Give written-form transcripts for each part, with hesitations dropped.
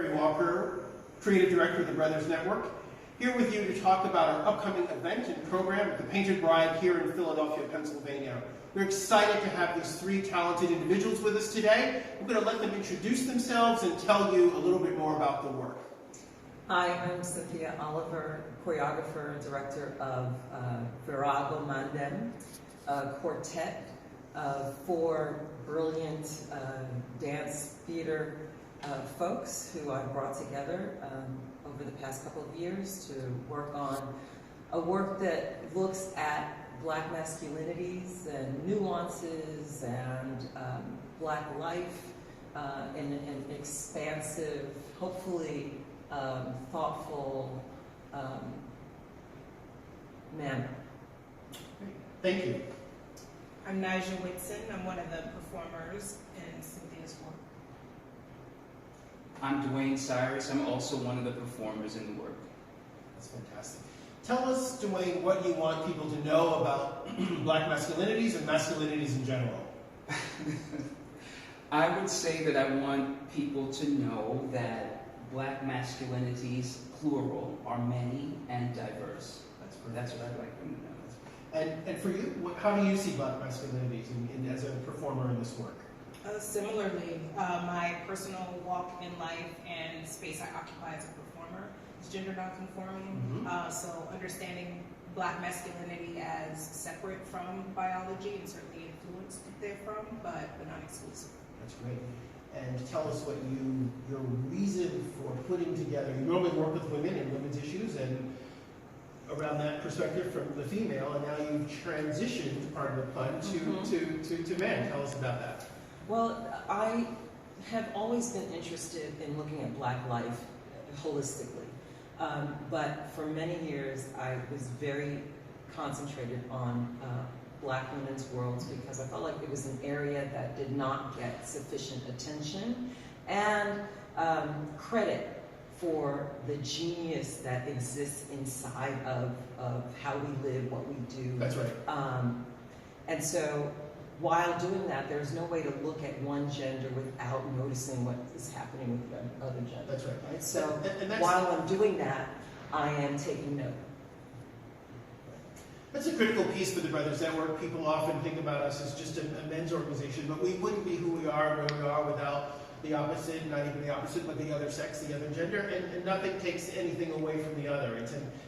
T.Walker, Creative Director of the Brothers Network, here with you to talk about our upcoming event and program at the Painted Bride here in Philadelphia, Pennsylvania. We're excited to have these three talented individuals with us today. We're going to let them introduce themselves and tell you a little bit more about the work. Hi, I'm Cynthia Oliver, choreographer and director of Virago Mandem, a quartet of four brilliant dance theater folks who I've brought together over the past couple of years to work on a work that looks at Black masculinities and nuances and Black life in an expansive, hopefully thoughtful manner. Thank you. I'm Nigel Whitson. I'm one of the performers in Cynthia's work. I'm Dwayne Cyrus. I'm also one of the performers in the work. That's fantastic. Tell us, Dwayne, what you want people to know about Black masculinities and masculinities in general. I would say that I want people to know that Black masculinities, plural, are many and diverse. That's what I'd like them to know. And for you, how do you see Black masculinities as a performer in this work? Similarly, my personal walk in life and space I occupy as a performer is gender nonconforming. So understanding Black masculinity as separate from biology and certainly influenced therefrom, but not exclusive. That's great. And tell us what your reason for putting together. You normally work with women and women's issues and around that perspective from the female, and now you've transitioned, pardon the pun, to men. Tell us about that. Well, I have always been interested in looking at Black life holistically, but for many years I was very concentrated on Black women's worlds because I felt like it was an area that did not get sufficient attention and credit for the genius that exists inside of how we live, what we do. That's right. And so while doing that, there's no way to look at one gender without noticing what is happening with the other gender. That's right. Right? So and while I'm doing that, I am taking note. That's a critical piece for the Brothers Network. People often think about us as just a men's organization, but we wouldn't be who we are, where we are, without the opposite, not even the opposite, but the other sex, the other gender, and nothing takes anything away from the other.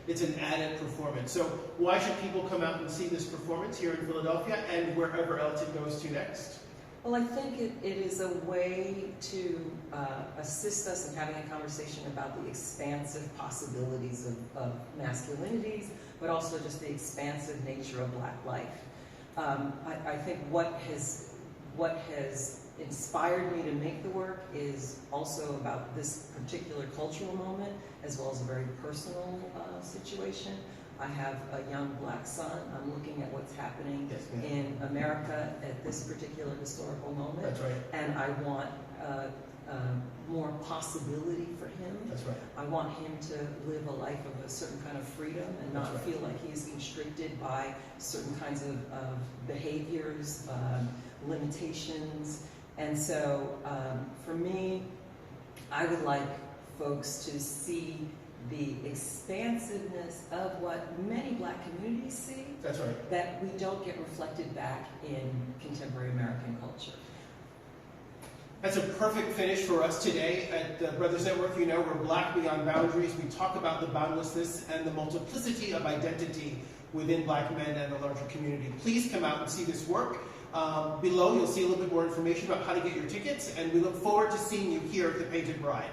It's an added performance. So why should people come out and see this performance here in Philadelphia and wherever else it goes to next? Well, I think it is a way to assist us in having a conversation about the expansive possibilities of masculinities, but also just the expansive nature of Black life. I think what has inspired me to make the work is also about this particular cultural moment, as well as a very personal situation. I have a young Black son. I'm looking at what's happening in America at this particular historical moment. That's right. And I want more possibility for him. That's right. I want him to live a life of a certain kind of freedom and not feel like he's constricted by certain kinds of behaviors, limitations. And so for me, I would like folks to see the expansiveness of what many Black communities see. That's right. That we don't get reflected back in contemporary American culture. That's a perfect finish for us today at the Brothers Network. You know, we're Black beyond boundaries. We talk about the boundlessness and the multiplicity of identity within Black men and the larger community. Please come out and see this work. Below, you'll see a little bit more information about how to get your tickets, and we look forward to seeing you here at the Painted Bride.